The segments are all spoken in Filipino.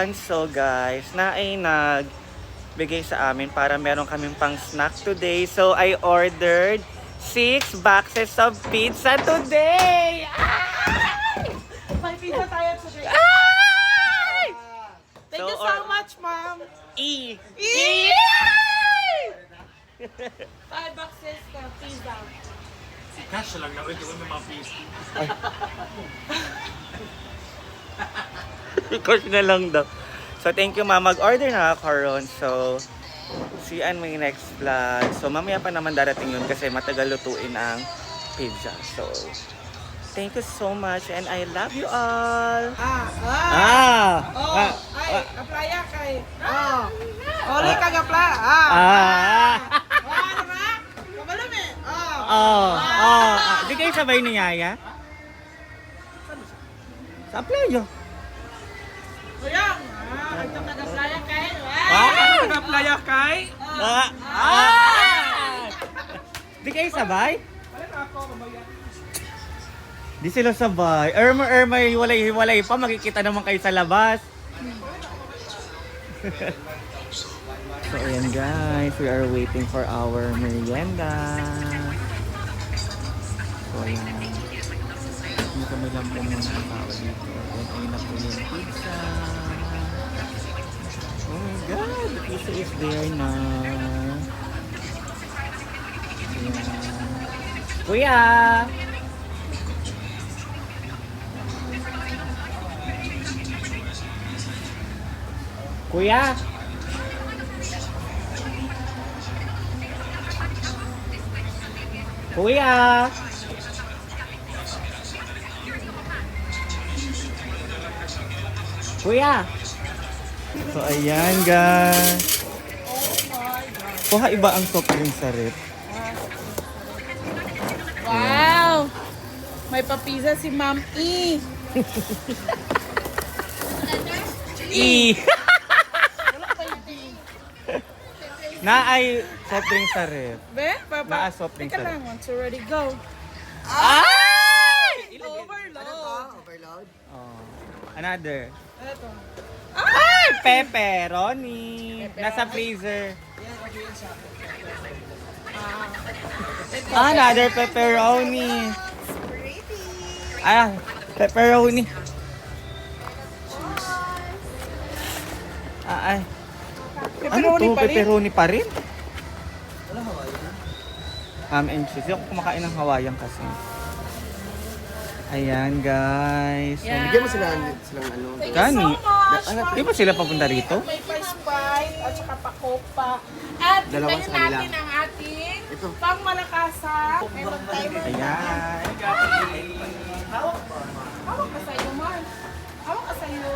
Hanso guys na ay nagbigay sa amin para meron kaming pang snack today. So I ordered 6 boxes of pizza today! Ay! May pizza tayo today. Ay! Thank you so much, Mom. E! 5 boxes of pizza. Cash lang na, ito yung mga piece. Course na lang daw. So thank you ma, mag-order na ako ron. So see you on my next vlog. So mamaya pa naman darating yun kasi matagal lutuin ang pizza. So thank you so much and I love you all. Ay, aplaya kay. Oli kag apla. Ano ba? Kabalo me. Di kayo sabay ni Yaya? Sa playo. Kuyang. Ito kag aplaya kay. Nag-applya kay? Di kayo sabay? Di sila sabay. Irma, hiwalay pa. Makikita naman kayo sa labas. So ayan guys, we are waiting for our merienda. So ayan. Hindi kami lang po muna ang tao dito. And ayun na po yung pizza. Oh my god, the pizza is there na. Ayan. Kuya! Kuya! Kuya! Kuya! So ayan guys. Kuha iba ang soft drink sa rep. Wow! May pa-pizza si Ma'am E. E! Na ay soft drink sa rep. Be, papa. Naa soft drink Teka sa lang, once already go. Ay! Overload. Oh. Another. Ito. Ay! Pepperoni! Nasa freezer. Another pepperoni. Pepperoni. Ay. Ano to? Pepperoni pa rin? Wala Hawaiian. Ham and cheese. Yung kumakain ng Hawaiian kasi. Ayan guys. So, Yeah. Bigyan mo silang ano. Thank Kani? you so much. Di ba sila papunta rito? May pa-Sprite at saka pa-Copa. At Dalawang tingnan sa kanila. natin ang ating Ito. pang-malakasan. May mag-timer. Ayan. Hawak ka sa'yo, Mark. Hawak ka sa'yo.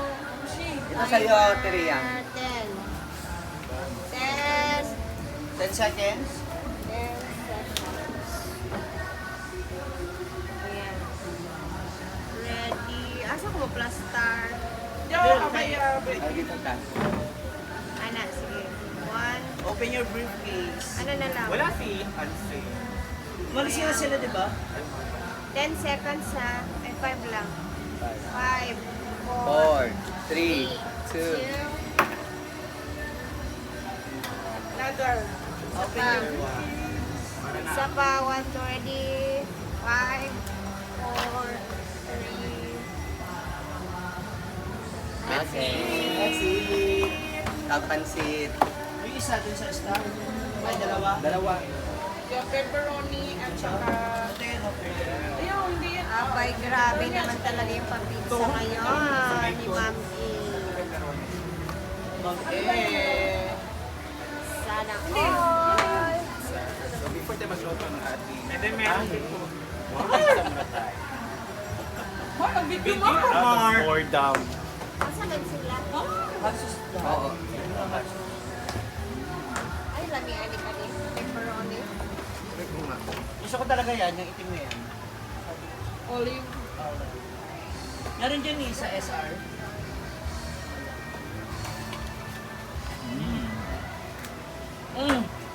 She. Ito sa'yo, Teria. 10 10 seconds. seconds. Ayan. Ready. Asa ko ba plus star? Yo, may Ana, sige. 1. Open your briefcase. Ano na lang? Wala si Hansi. Malis sila, di ba? 10 seconds ha. Ay, 5 lang. 5, 4, 3, 2, 2. Another. Open your isa pa. 1 to ready. 5, 4, 3. Okay. Exit. Tapansit. Yung isa dun sa star. May dalawa. Dalawa. Yung pepperoni at saka... Ayun, hindi yan. Abay, grabe naman talaga yung pag-pizza ngayon ni Ma'am E. Sana all. So before tayo magluto ng ating... And then meron dito. Mark, ang video mo. More down. Masagan sila. Oo. Ay, lami-ani-ani. Pepperoni. Gusto ko talaga yan, yung itim na yan. Olive. Meron dyan sa SR.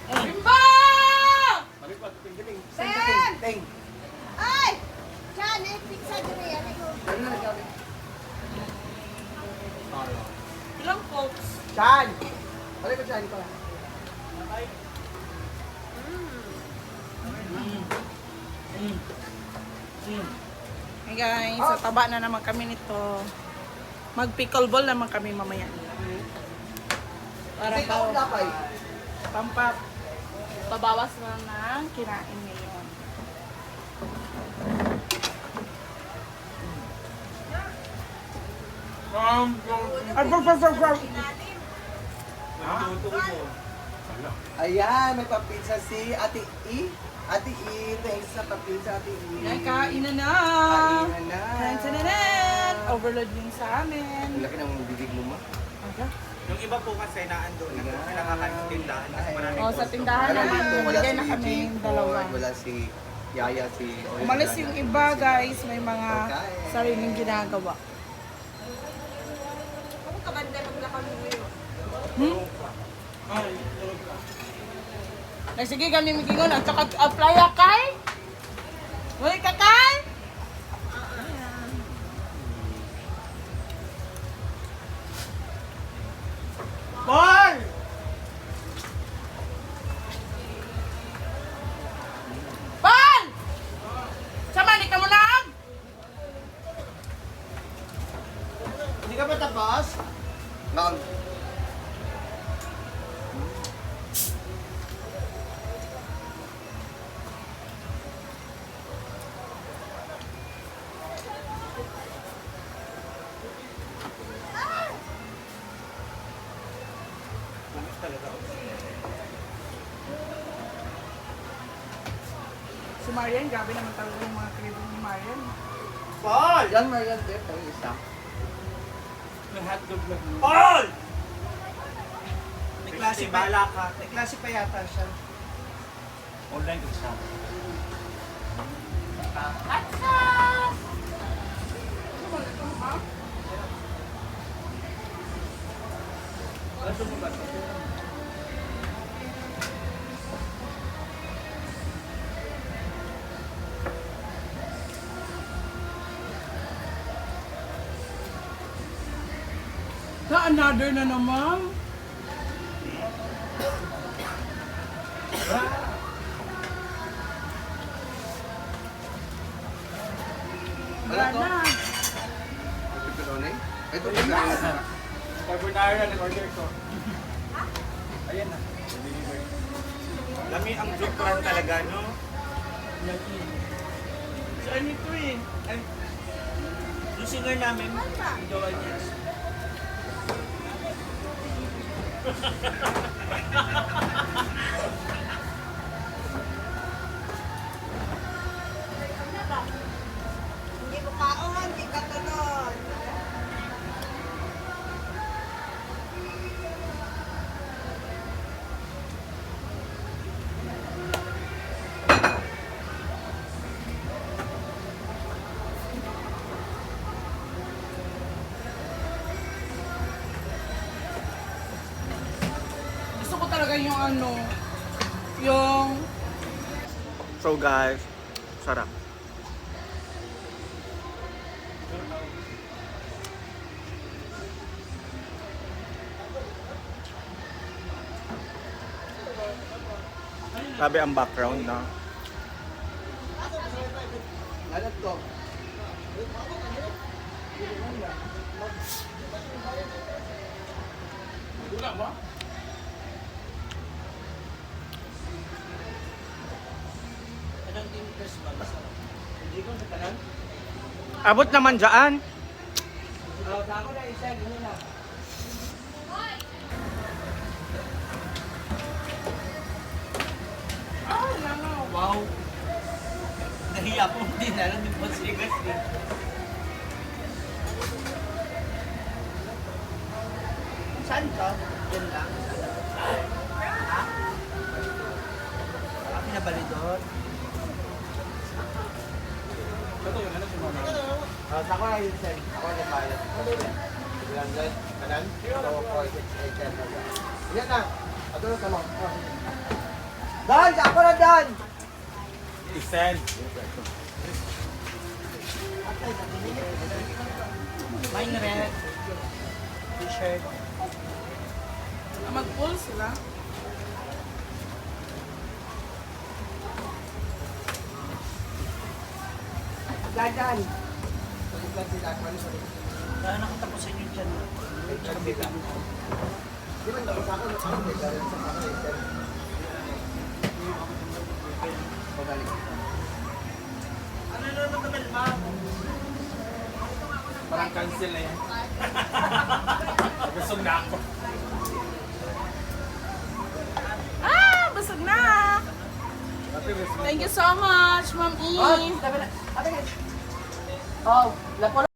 Bimba! Teng! Ay! Diyan, pizza dito yan. Ilan dyan ko. Hey guys, sa taba na naman kami nito. Mag pickleball naman kami mamaya. Para daw pampa pabawas na ng kinain ngayon. Ayan, may papizza si Ate E. Ate E, thanks sa papizza, Ate E. Yan, kain na na! Kainan na. Tan-tan-tan! Overload yun sa Ang amin. laki ng bibig mo, ma. Aga. Yung iba po kasi naandun na po sila kakatindahan kasi maraming O, sa tindahan Wala naman, dito, wala bigay si na kami Jake yung dalawa. Ford, wala si Yaya, si Umalis yung iba guys, may mga Okay. sariling ginagawa. Ako kabanda maglakad mo yun. Nagsige kami migingon at saka apply kay? Uy, kakay? Paul! Paul! Sama, di ka mo lang? Hindi ka ba tapos? Noon. Si Marian, grabe naman talaga yung mga kribong ni Marian. Paul! Yan, Marian, Dep, ang isa. May hotdog lang. Paul! May klase pa. Bala ka. May klase pa yata siya. Online exam. Na another na naman. Wala Ano to? na. Pepperoni? Ito, pepperoni. Carbonara na order ko. Ayan na. Lami ang joke talaga, no? Saan ito eh? Yung singer namin, Joel Yes. Hindi mo kaon, hindi ka tulod. Gusto ko talaga yung ano, yung so guys, sarap. Sabi ang background na. Ano to? Wala ba? Anong team first ba? Hindi ko sa kanan. Abot naman dyan. Sa ako na isa, gano'n na. Wow! Nahiya po din, alam niyo po sigas eh. Saan ka? Yan lang. Ha? Kami na bali doon. Ito yun, ano si Mama? Sa ako na yun, sir. Ako na bayad. Ilan dyan? Kanan? So, 4, 6, 8, 10. Yan na. Ato na tama. Dan! Sa ako na Dan! Isen. Mine red. T-shirt. Mag-pull sila. Dadan. Pag-plan sila, ano sa rin? Kaya nakatapusin yung dyan. Di ba tapos ako, ano may galing sa mga ito? Pagaling. Ano na naman naman, ma'am? Parang cancel na yan. Gusto na ako. Ah! Busog na! Thank you so much, Ma'am E. Oh, lapo